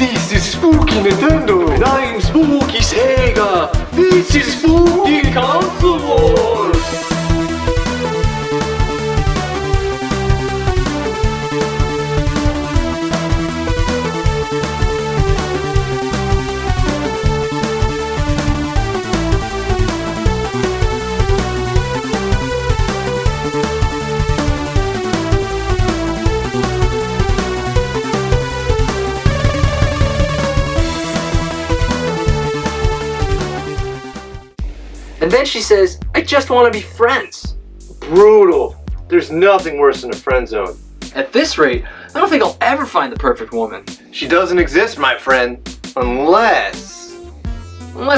This is Spooky Nintendo, and I'm Spooky Sega. This is Spooky Console Wars. And then she says, I just want to be friends. Brutal. There's nothing worse than a friend zone. At this rate, I don't think I'll ever find the perfect woman. She doesn't exist, my friend. Unless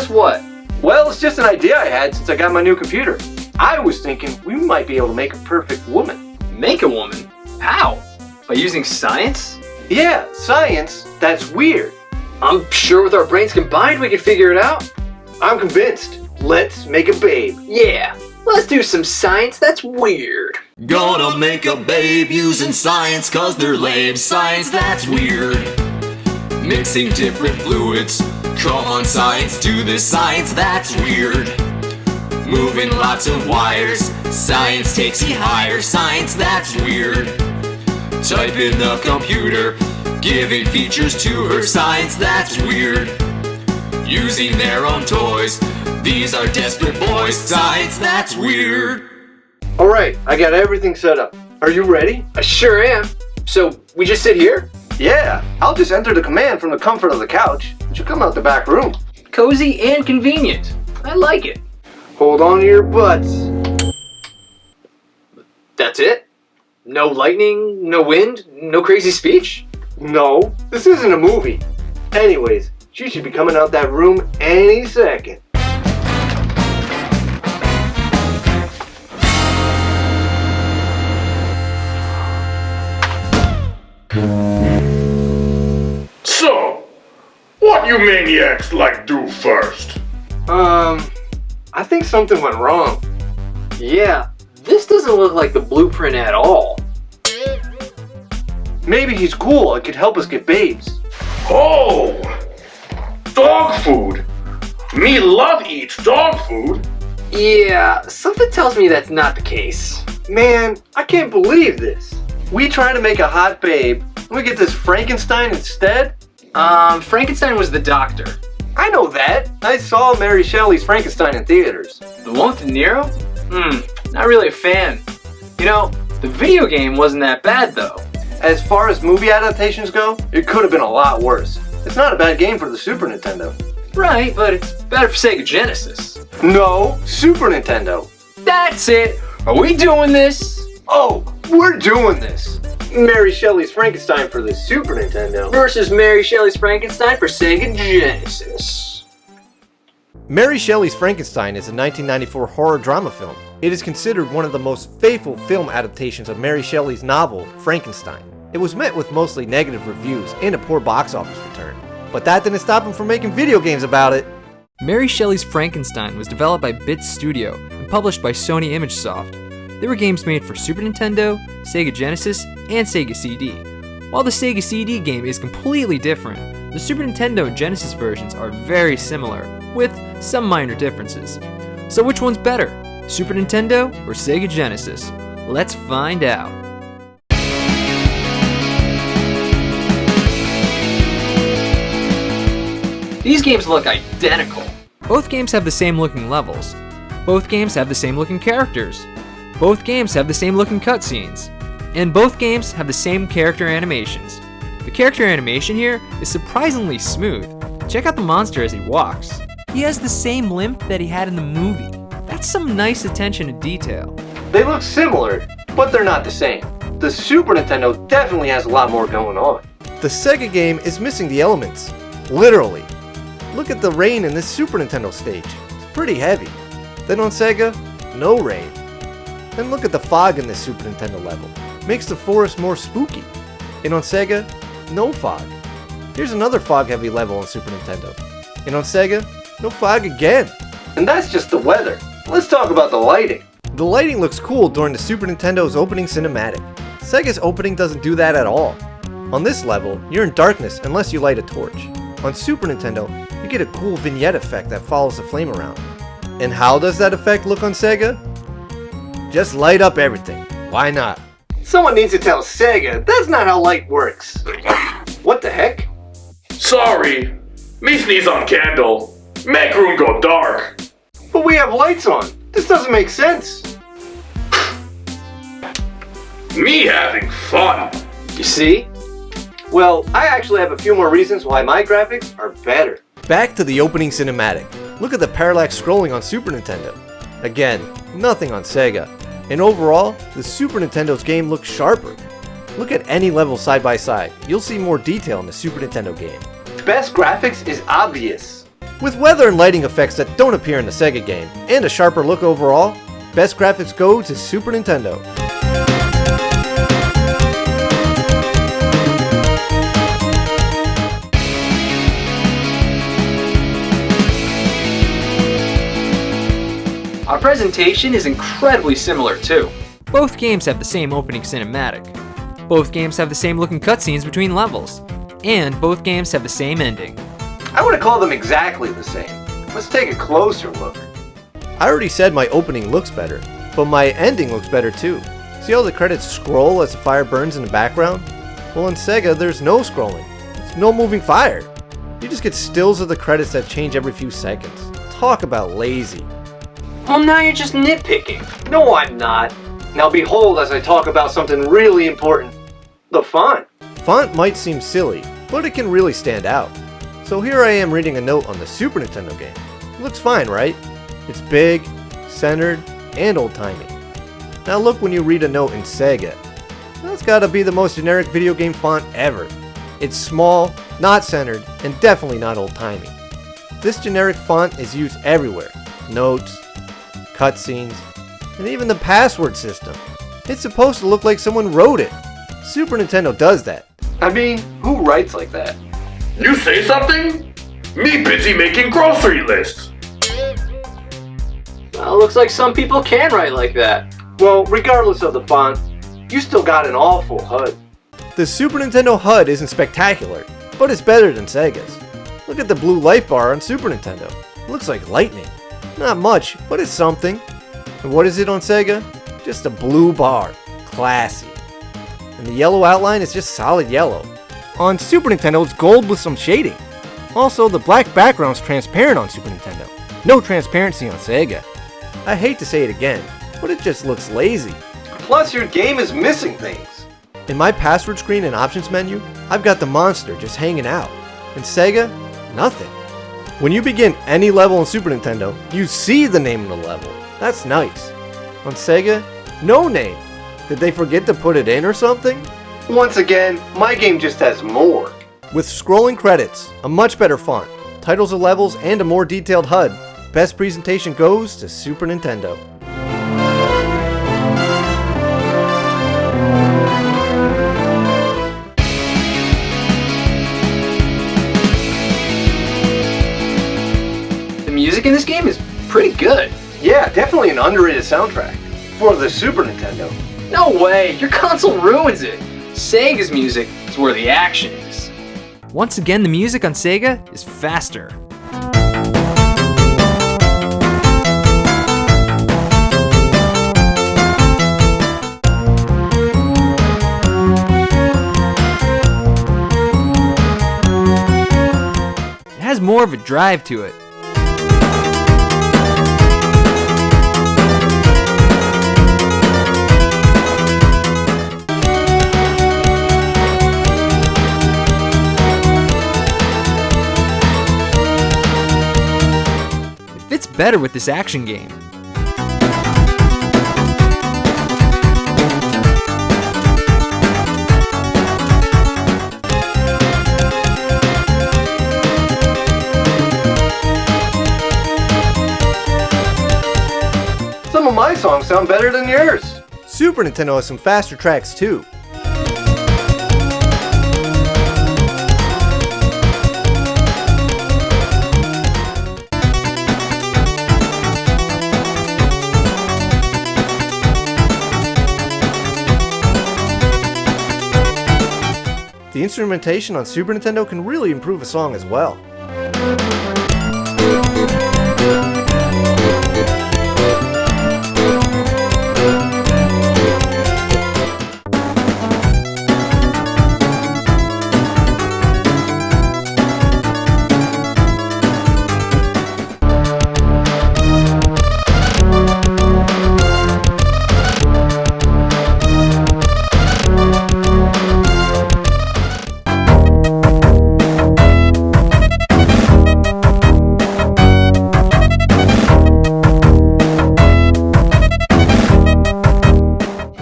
what? Well, it's just an idea I had since I got my new computer. I was thinking we might be able to make a perfect woman. Make a woman? How? By using science? Yeah, science. That's weird. I'm sure with our brains combined we can figure it out. I'm convinced. Let's make a babe. Yeah, let's do some science that's weird. Gonna make a babe using science cause they're lame. Science that's weird. Mixing different fluids. Come on science, do this science that's weird. Moving lots of wires. Science takes you higher. Science that's weird. Type in the computer. Giving features to her. Science that's weird. Using their own toys. These are desperate boys. Science that's weird. Alright, I got everything set up. Are you ready? I sure am. So, we just sit here? Yeah, I'll just enter the command from the comfort of the couch. It should come out the back room. Cozy and convenient. I like it. Hold on to your butts. That's it? No lightning, no wind, no crazy speech? No, this isn't a movie. Anyways, she should be coming out that room any second. So, what you maniacs like do first? I think something went wrong. Yeah, this doesn't look like the blueprint at all. Maybe he's cool and could help us get babes. Oh! Dog food! Me love eats dog food. Yeah, something tells me that's not the case. Man, I can't believe this. We try to make a hot babe, and we get this Frankenstein instead? Frankenstein was the doctor. I know that. I saw Mary Shelley's Frankenstein in theaters. The one with De Niro? Not really a fan. You know, the video game wasn't that bad though. As far as movie adaptations go, it could have been a lot worse. It's not a bad game for the Super Nintendo. Right, but it's better for Sega Genesis. No, Super Nintendo. That's it! Are we doing this? Oh, we're doing this. Mary Shelley's Frankenstein for the Super Nintendo versus Mary Shelley's Frankenstein for Sega Genesis. Mary Shelley's Frankenstein is a 1994 horror drama film. It is considered one of the most faithful film adaptations of Mary Shelley's novel, Frankenstein. It was met with mostly negative reviews and a poor box office return. But that didn't stop him from making video games about it. Mary Shelley's Frankenstein was developed by Bit Studio and published by Sony ImageSoft. There were games made for Super Nintendo, Sega Genesis, and Sega CD. While the Sega CD game is completely different, the Super Nintendo and Genesis versions are very similar, with some minor differences. So which one's better, Super Nintendo or Sega Genesis? Let's find out. These games look identical. Both games have the same looking levels. Both games have the same looking characters. Both games have the same looking cutscenes. And both games have the same character animations. The character animation here is surprisingly smooth. Check out the monster as he walks. He has the same limp that he had in the movie. That's some nice attention to detail. They look similar, but they're not the same. The Super Nintendo definitely has a lot more going on. The Sega game is missing the elements. Literally. Look at the rain in this Super Nintendo stage. It's pretty heavy. Then on Sega, no rain. Then look at the fog in this Super Nintendo level. Makes the forest more spooky. And on Sega, no fog. Here's another fog-heavy level on Super Nintendo. And on Sega, no fog again. And that's just the weather. Let's talk about the lighting. The lighting looks cool during the Super Nintendo's opening cinematic. Sega's opening doesn't do that at all. On this level, you're in darkness unless you light a torch. On Super Nintendo, you get a cool vignette effect that follows the flame around. And how does that effect look on Sega? Just light up everything. Why not? Someone needs to tell Sega that's not how light works. What the heck? Sorry. Me sneeze on candle. Make room go dark. But we have lights on. This doesn't make sense. Me having fun. You see? Well, I actually have a few more reasons why my graphics are better. Back to the opening cinematic. Look at the parallax scrolling on Super Nintendo. Again, nothing on Sega. And overall, the Super Nintendo's game looks sharper. Look at any level side by side. You'll see more detail in the Super Nintendo game. Best graphics is obvious. With weather and lighting effects that don't appear in the Sega game, and a sharper look overall, best graphics go to Super Nintendo. Our presentation is incredibly similar too. Both games have the same opening cinematic. Both games have the same looking cutscenes between levels. And both games have the same ending. I wouldn't call them exactly the same. Let's take a closer look. I already said my opening looks better, but my ending looks better too. See how the credits scroll as the fire burns in the background? Well, in Sega, there's no scrolling. There's no moving fire. You just get stills of the credits that change every few seconds. Talk about lazy. Well, now you're just nitpicking. No, I'm not. Now behold as I talk about something really important. The font. Font might seem silly, but it can really stand out. So here I am reading a note on the Super Nintendo game. It looks fine, right? It's big, centered, and old-timey. Now look when you read a note in Sega. That's gotta be the most generic video game font ever. It's small, not centered, and definitely not old-timey. This generic font is used everywhere. Notes, cutscenes, and even the password system. It's supposed to look like someone wrote it. Super Nintendo does that. I mean, who writes like that? You say something? Me busy making grocery lists. Well, looks like some people can write like that. Well, regardless of the font, you still got an awful HUD. The Super Nintendo HUD isn't spectacular, but it's better than Sega's. Look at the blue life bar on Super Nintendo. It looks like lightning. Not much, but it's something. And what is it on Sega? Just a blue bar. Classy. And the yellow outline is just solid yellow. On Super Nintendo, it's gold with some shading. Also, the black background's transparent on Super Nintendo. No transparency on Sega. I hate to say it again, but it just looks lazy. Plus, your game is missing things. In my password screen and options menu, I've got the monster just hanging out. In Sega, nothing. When you begin any level on Super Nintendo, you see the name of the level. That's nice. On Sega, no name. Did they forget to put it in or something? Once again, my game just has more. With scrolling credits, a much better font, titles of levels, and a more detailed HUD, best presentation goes to Super Nintendo. The music in this game is pretty good. Yeah, definitely an underrated soundtrack. For the Super Nintendo. No way, your console ruins it. Sega's music is where the action is. Once again, the music on Sega is faster. It has more of a drive to it. It's better with this action game. Some of my songs sound better than yours. Super Nintendo has some faster tracks too. The instrumentation on Super Nintendo can really improve a song as well.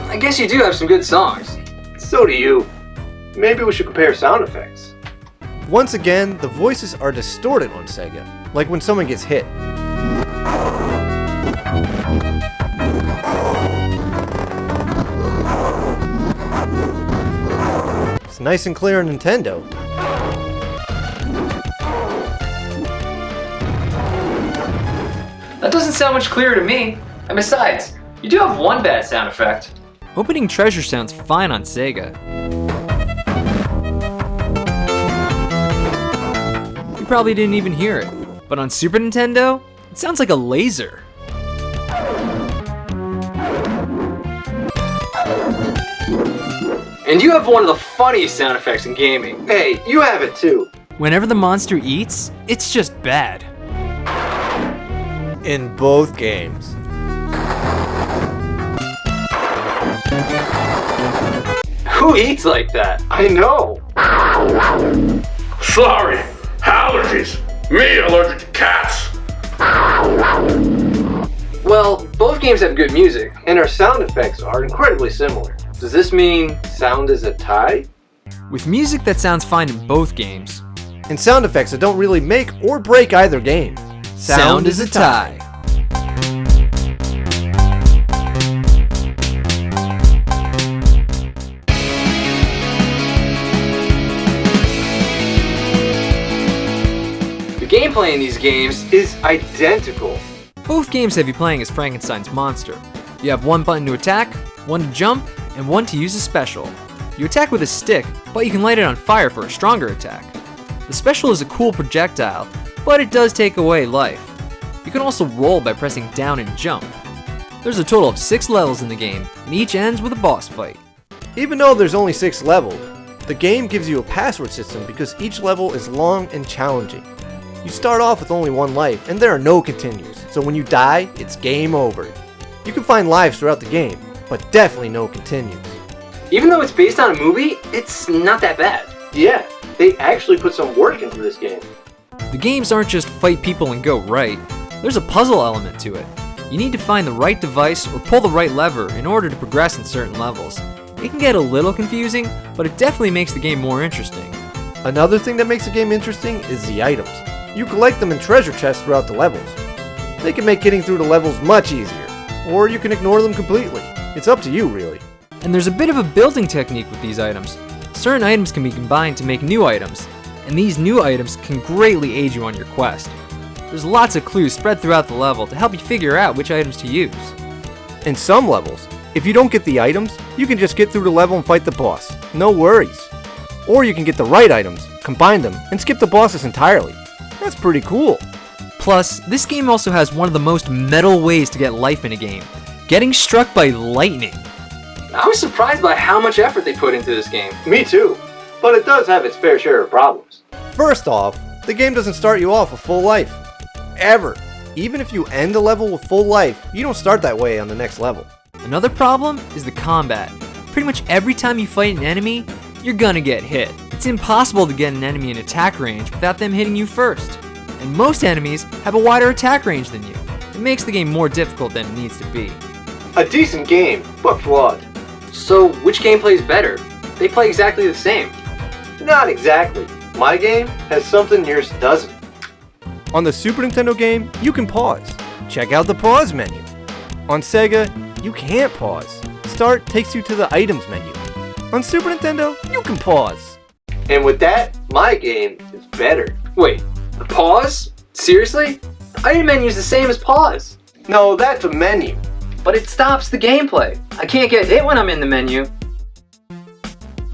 I guess you do have some good songs. So do you. Maybe we should compare sound effects. Once again, the voices are distorted on Sega, like when someone gets hit. It's nice and clear on Nintendo. That doesn't sound much clearer to me. And besides, you do have one bad sound effect. Opening treasure sounds fine on Sega. You probably didn't even hear it. But on Super Nintendo, it sounds like a laser. And you have one of the funniest sound effects in gaming. Hey, you have it too. Whenever the monster eats, it's just bad. In both games. Who eats like that? I know. Sorry, allergies. Me allergic to cats. Well, both games have good music. And our sound effects are incredibly similar. Does this mean sound is a tie? With music that sounds fine in both games, And sound effects that don't really make or break either game. sound is a tie. The gameplay in these games Is identical. Both games have you playing as Frankenstein's monster. You have one button to attack, one to jump, and one to use a special. You attack with a stick, but you can light it on fire for a stronger attack. The special is a cool projectile, but it does take away life. You can also roll by pressing down and jump. There's a total of 6 levels in the game, and each ends with a boss fight. Even though there's only 6 levels, the game gives you a password system because each level is long and challenging. You start off with only 1 life, and there are no continues, so when you die, it's game over. You can find lives throughout the game, but definitely no continues. even though it's based on a movie, it's not that bad. Yeah, they actually put some work into this game. The games aren't just fight people and go right, there's a puzzle element to it. You need to find the right device or pull the right lever in order to progress in certain levels. It can get a little confusing, but it definitely makes the game more interesting. Another thing that makes the game interesting is the items. You collect them in treasure chests throughout the levels. They can make getting through the levels much easier, or you can ignore them completely. It's up to you, really. And there's a bit of a building technique with these items. Certain items can be combined to make new items, and these new items can greatly aid you on your quest. There's lots of clues spread throughout the level to help you figure out which items to use. In some levels, if you don't get the items, you can just get through the level and fight the boss. No worries. Or you can get the right items, combine them, and skip the bosses entirely. That's pretty cool. Plus, this game also has one of the most metal ways to get life in a game, getting struck by lightning. I was surprised by how much effort they put into this game. Me too, but it does have its fair share of problems. First off, the game doesn't start you off with full life. Ever. Even if you end a level with full life, you don't start that way on the next level. Another problem is the combat. Pretty much every time you fight an enemy, you're gonna get hit. It's impossible to get an enemy in attack range without them hitting you first. And most enemies have a wider attack range than you. It makes the game more difficult than it needs to be. A decent game, but flawed. So, which game plays better? They play exactly the same. Not exactly. My game has something yours doesn't. On the Super Nintendo game, you can pause. Check out the pause menu. On Sega, you can't pause. Start takes you to the items menu. On Super Nintendo, you can pause. And with that, my game is better. Wait, pause? Seriously? Item menu is the same as pause. No, that's a menu. But it stops the gameplay. I can't get hit when I'm in the menu.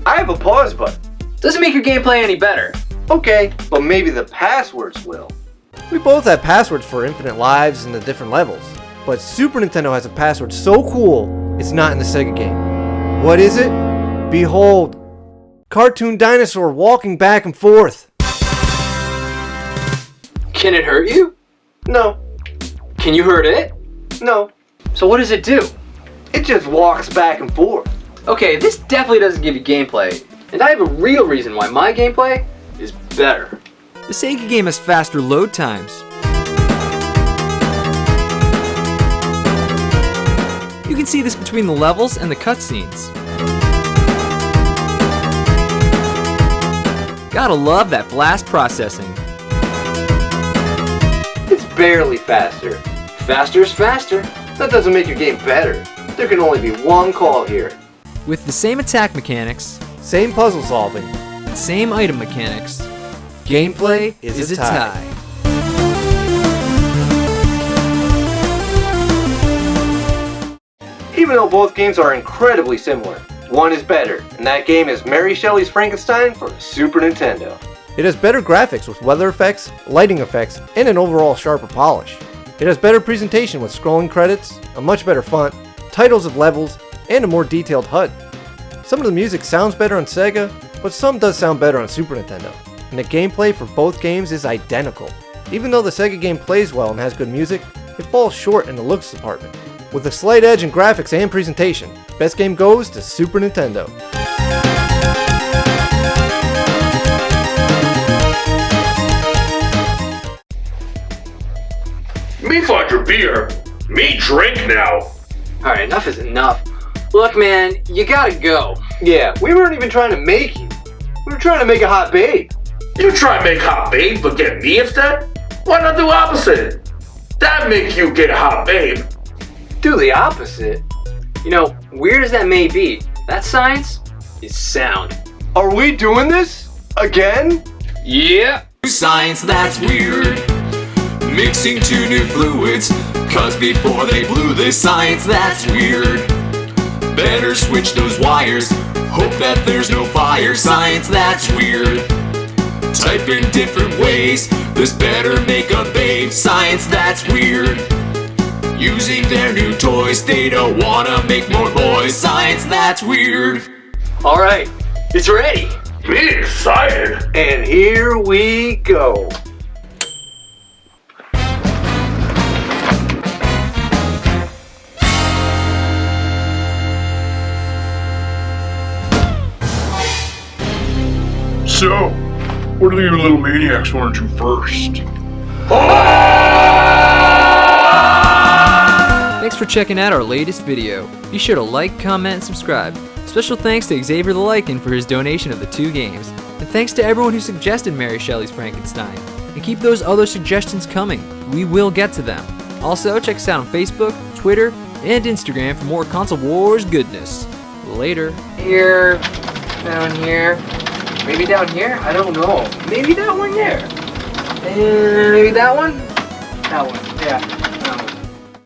I have a pause button. Doesn't make your gameplay any better. Okay, but maybe the passwords will. We both have passwords for infinite lives and the different levels, but Super Nintendo has a password so cool, it's not in the Sega game. What is it? Behold, cartoon dinosaur walking back and forth. Can it hurt you? No, Can you hurt it? no, So what does it do? it just walks back and forth. Okay, this definitely doesn't give you gameplay. And I have a real reason why my gameplay is better. The Sega game has faster load times. You can see this between the levels and the cutscenes. Gotta love that blast processing. It's barely faster. Faster's faster. That doesn't make your game better. There can only be one call here. With the same attack mechanics, Same puzzle solving. and same item mechanics, Gameplay is a tie. Even though both games are incredibly similar, one is better, and that game is Mary Shelley's Frankenstein for Super Nintendo. It has better graphics with weather effects, lighting effects, and an overall sharper polish. It has better presentation with scrolling credits, a much better font, titles of levels, and a more detailed HUD. Some of the music sounds better on Sega, but some does sound better on Super Nintendo. And the gameplay for both games is identical. Even though the Sega game plays well and has good music, it falls short in the looks department. With a slight edge in graphics and presentation, best game goes to Super Nintendo. Me find your beer. Me drink now. Alright, enough is enough. Look, man, you gotta go. Yeah, we weren't even trying to make you. We were trying to make a hot babe. You try to make hot babe, but get me instead? Why not do opposite? That make you get a hot babe. Do the opposite. You know, weird as that may be, that science is sound. Are we doing this? Again? Yeah. Science that's weird. Mixing two new fluids, cause before they blew this science that's weird. Better switch those wires, hope that there's no fire. Science that's weird. Type in different ways, this better make a babe. Science that's weird. Using their new toys, they don't wanna make more boys. Science that's weird. Alright, it's ready. Me excited. And here we go. So, what are you little maniacs want to do first? Thanks for checking out our latest video. Be sure to like, comment, and subscribe. Special thanks to Xavior TheLycan for his donation of the 2 games. And thanks to everyone who suggested Mary Shelley's Frankenstein. And keep those other suggestions coming. We will get to them. Also, check us out on Facebook, Twitter, and Instagram for more Console Wars goodness. Later. Here, down here, maybe down here? I don't know. Maybe that one there. And maybe that one? That one, yeah.